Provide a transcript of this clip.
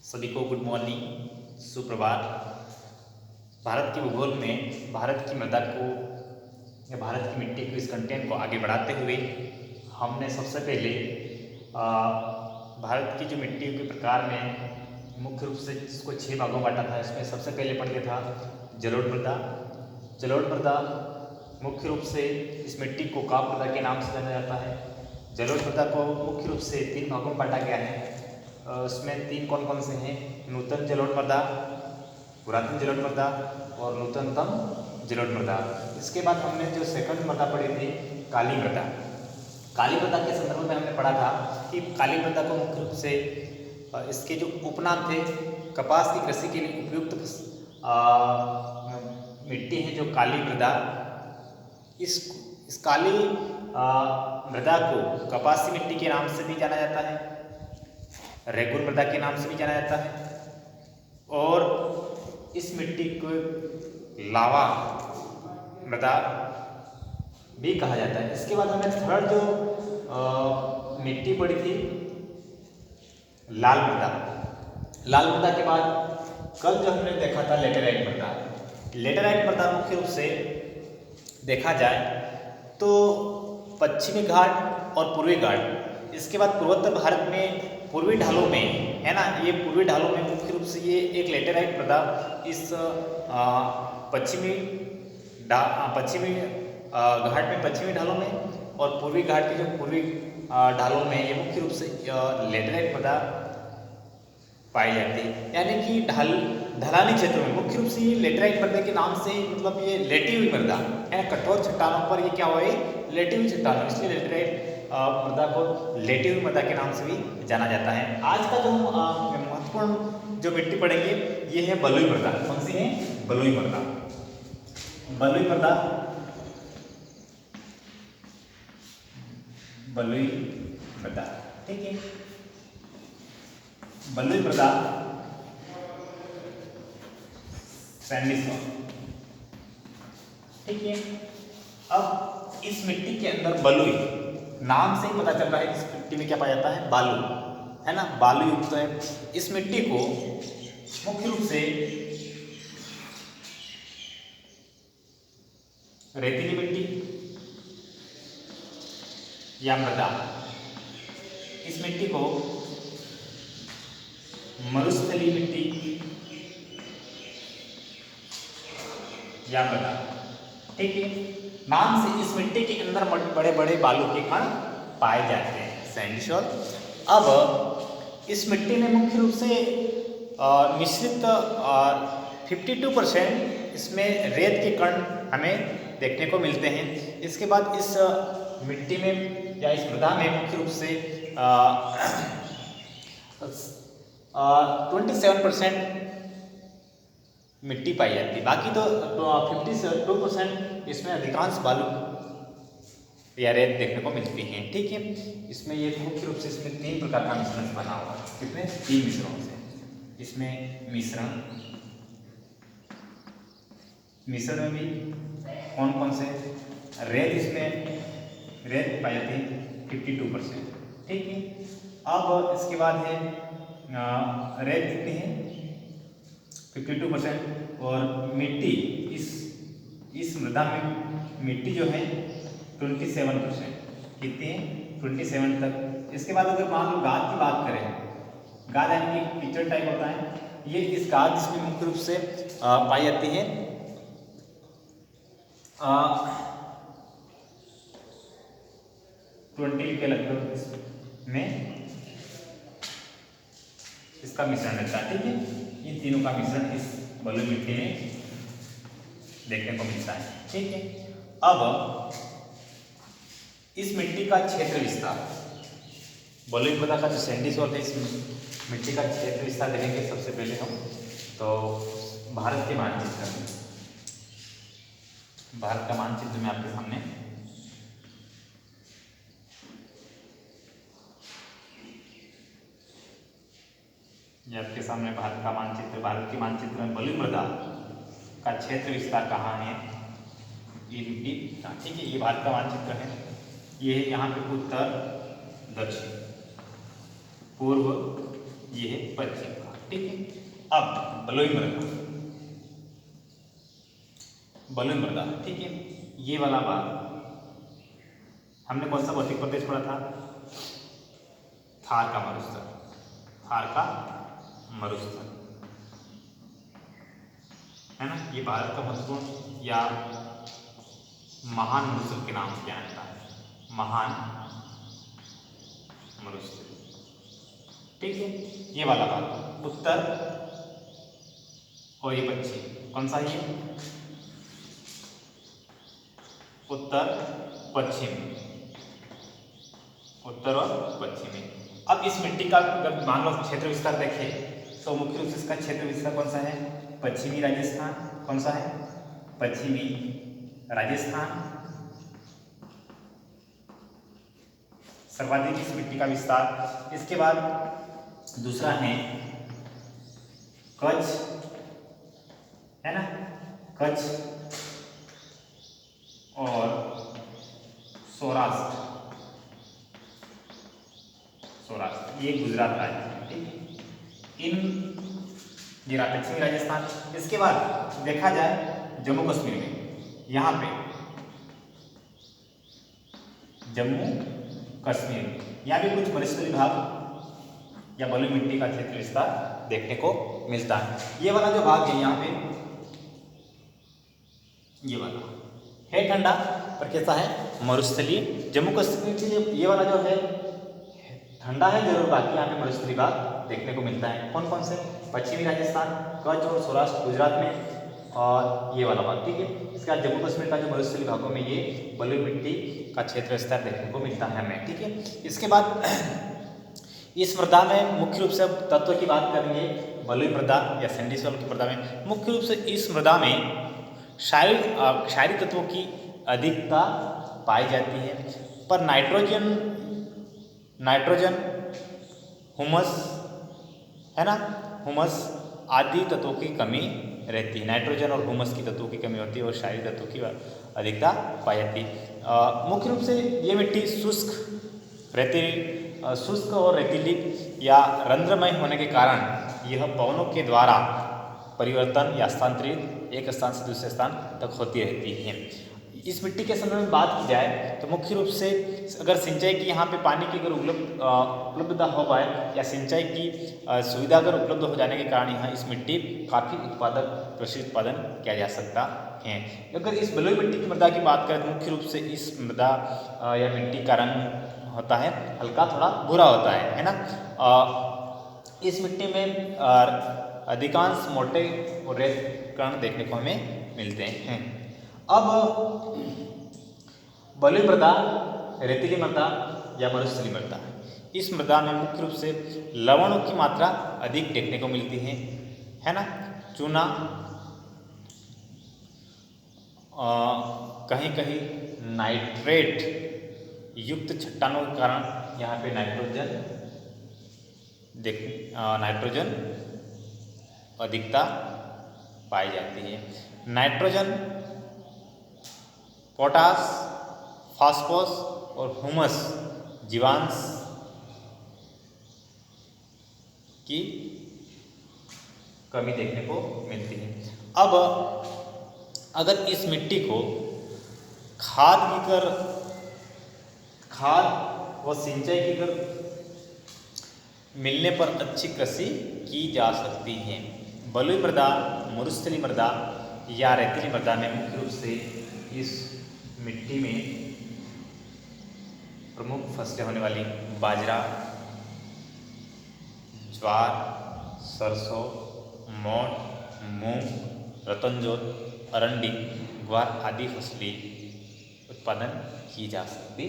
सभी को good morning, सुप्रभात। भारत के भूगोल में भारत की मृदा को या भारत की मिट्टी को, इस कंटेंट को आगे बढ़ाते हुए हमने सबसे पहले भारत की जो मिट्टी के प्रकार में मुख्य रूप से इसको 6 भागों में बांटा था। इसमें सबसे पहले पढ़ लिया था जलोढ़ मृदा। जलोढ़ मृदा मुख्य रूप से इस मिट्टी को काप मृदा के नाम से जाना जाता है। जलोढ़ मृदा को मुख्य रूप से 3 भागों में बांटा गया है। उसमें 3 कौन कौन से हैं? नूतन जलोढ़ मृदा, पुरातन जलोढ़ मृदा और नूतनतम जलोढ़ मृदा। इसके बाद हमने जो सेकंड मृदा पढ़ी थी काली मृदा। काली मृदा के संदर्भ में हमने पढ़ा था कि काली मृदा को मुख्य रूप से इसके जो उपनाम थे, कपास की कृषि के लिए उपयुक्त मिट्टी है जो काली मृदा। इस काली मृदा को कपासी मिट्टी के नाम से भी जाना जाता है, रेगुर मृदा के नाम से भी जाना जाता है और इस मिट्टी को लावा मृदा भी कहा जाता है। इसके बाद हमने थर्ड जो मिट्टी पड़ी थी लाल मृदा। लाल मृदा के बाद कल जो हमने देखा था लेटेराइट मृदा। लेटेराइट मृदा मुख्य रूप से देखा जाए तो पश्चिमी घाट और पूर्वी घाट, इसके बाद पूर्वोत्तर भारत में पूर्वी ढालों में है ना, ये पूर्वी ढालों में मुख्य रूप से ये एक लेटेराइट मृदा इस पश्चिमी घाट में पश्चिमी ढालों में और पूर्वी घाट के जो पूर्वी ढालों में ये मुख्य रूप से लेटेराइट मृदा पाई जाती है। यानी कि ढलानी क्षेत्रों में मुख्य रूप से ये लेटेराइट मृदा के नाम से, मतलब ये लेटी हुई मृदा है, कठोर चट्टानों पर ये क्या हुआ है, लेटी हुई चट्टानों, इसलिए लेटेराइट मृदा को लेटी हुई मृदा के नाम से भी जाना जाता है। आज का जो महत्वपूर्ण जो मिट्टी पढ़ेंगे ये है बलुई मृदा। कौन सी है? बलुई मृदा। बलुई मृदा, बलुई मृदा, ठीक है। बलुई मृदा सैंडी सॉइल, ठीक है। अब इस मिट्टी के अंदर बलुई नाम से ही पता चल रहा है कि इस मिट्टी में क्या पाया जाता है, बालू, है ना, बालू युक्त है। इस मिट्टी को मुख्य रूप से रेतीली मिट्टी या मृदा, इस मिट्टी को मरुस्थलीय मिट्टी या मृदा, ठीक है। नाम से इस मिट्टी के अंदर बड़े बड़े बालू के कण पाए जाते हैं, सैंडी सॉइल। अब इस मिट्टी में मुख्य रूप से मिश्रित 52% इसमें रेत के कण हमें देखने को मिलते हैं। इसके बाद इस मिट्टी में या इस मृदा में मुख्य रूप से 27% मिट्टी पाई जाती है। बाकी तो 52% इसमें अधिकांश बालू या रेत देखने को मिलती हैं, ठीक है। इसमें ये मुख्य रूप से इसमें 3 प्रकार का मिश्रण बना हुआ है। कितने? 3 मिश्रणों से। इसमें मिश्रण में भी कौन कौन से? रेत, इसमें रेत पाई जाती है 52%, ठीक है। अब इसके बाद है रेत कितनी है? 52% और मिट्टी, इस मृदा में मिट्टी जो है 27%, कितनी है? 27 तक। इसके बाद अगर मान लो गाद की बात करें, गाद यानी कि कीचड़ टाइप होता है, ये इस गाद इसमें मुख्य रूप से पाई जाती है 20 के लगभग इसमें इसका मिश्रण रहता है, ठीक है। इन तीनों का मिश्रण इस बलुई मिट्टी में देखने को मिलता है, ठीक है। अब इस मिट्टी का क्षेत्र विस्तार, बलुई मृदा का जो सैंडी सॉइल है, इस मिट्टी का क्षेत्र विस्तार देखेंगे। सबसे पहले हम तो भारत के मानचित्र में, भारत का मानचित्र में आपके सामने ये आपके सामने भारत का मानचित्र। भारत के मानचित्र में बलुई मृदा का क्षेत्र विस्तार कहाँ है? ये मिट्टी, ठीक है। ये भारत का मानचित्र है। ये है यहाँ पे उत्तर, दक्षिण, पूर्व, ये है पश्चिम का। ठीक है। अब बलुई मृदा, बलुई मृदा, ठीक है। ये वाला भाग हमने कौन सा भौतिक प्रदेश पढ़ा था? थार का मरुस्थल, थार का मरुस्थल, है ना। ये भारत का महत्वपूर्ण या महान मरुस्थल के नाम से जाना जाता है, महान मरुस्थल, ठीक है। ये वाला भाग उत्तर और ये पश्चिम, कौन सा है? उत्तर पश्चिम, उत्तर और पश्चिमी। अब इस मिट्टी का अगर मान लो क्षेत्र विस्तार देखें तो मुख्य रूप से इसका क्षेत्र विस्तार कौन सा है? पश्चिमी राजस्थान, कौन सा है? पश्चिमी राजस्थान सर्वाधिक इस मिट्टी का विस्तार। इसके बाद दूसरा है कच्छ, है ना, कच्छ और सौराष्ट्र, सौराष्ट्र ये गुजरात राज्य, ठीक। इन ये पश्चिमी राजस्थान। इसके बाद देखा जाए जम्मू कश्मीर में, यहाँ पे जम्मू कश्मीर, यहाँ भी कुछ मरुस्थलीय भाग या बलुई मिट्टी का क्षेत्र विस्तार देखने को मिलता है। ये वाला जो भाग है यहाँ पे, ये वाला है ठंडा पर कैसा है? मरुस्थलीय। जम्मू कश्मीर के लिए ये वाला जो है ठंडा है जरूर, बाकी यहाँ पे मरुस्थलीय भाग देखने को मिलता है। कौन कौन से? पश्चिमी राजस्थान, कच्छ और सौराष्ट्र गुजरात में, और ये वाला भाग, ठीक है। इसके बाद जम्मू कश्मीर का जो मरुस्थलीय भागों में ये बलुई मिट्टी का क्षेत्र विस्तार देखने को मिलता है हमें, ठीक है। इसके बाद इस मृदा में मुख्य रूप से अब तत्व की बात करेंगे, बलुई मृदा या सैंडी सॉइल की मृदा में मुख्य रूप से इस मृदा में क्षारीय तत्वों की अधिकता पाई जाती है, पर नाइट्रोजन, हुमस, है ना, हुमस आदि तत्वों की कमी रहती है। नाइट्रोजन और हुमस की तत्वों की कमी होती है और क्षारीय तत्वों की अधिकता पाई जाती है। मुख्य रूप से ये मिट्टी शुष्क और रेतीली या रंध्रमय होने के कारण यह पवनों के द्वारा परिवर्तन या स्थानांतरित एक स्थान से दूसरे स्थान तक होती रहती है। इस मिट्टी के संदर्भ में बात की जाए तो मुख्य रूप से अगर सिंचाई की यहाँ पे पानी की अगर उपलब्धता हो पाए या सिंचाई की सुविधा अगर उपलब्ध हो जाने के कारण यहाँ इस मिट्टी काफ़ी कृषि उत्पादन किया जा सकता है। अगर इस बलुई मिट्टी की मृदा की बात करें तो मुख्य रूप से इस मृदा या मिट्टी का रंग होता है हल्का थोड़ा भूरा होता है ना। इस मिट्टी में अधिकांश मोटे और रेत कण देखने को हमें मिलते हैं। अब बलुई मृदा, रेतीली मृदा या मरुस्थलीय मृदा, इस मृदा में मुख्य रूप से लवणों की मात्रा अधिक देखने को मिलती है ना। चूना, कहीं कहीं नाइट्रेट युक्त चट्टानों के कारण यहाँ पे नाइट्रोजन अधिकता पाई जाती है। नाइट्रोजन, पोटास, फास्फोरस और हुमस जीवांश की कमी देखने को मिलती है। अब अगर इस मिट्टी को खाद व सिंचाई की कर मिलने पर अच्छी कृषि की जा सकती है। बलुई मृदा, मरुस्थलीय मृदा या रेतीली मृदा में मुख्य रूप से इस मिट्टी में प्रमुख फसलें होने वाली बाजरा, ज्वार, सरसों, मोठ, मूंग, रतनजोत, अरंडी, ग्वार आदि फसलें उत्पादन की जा सकती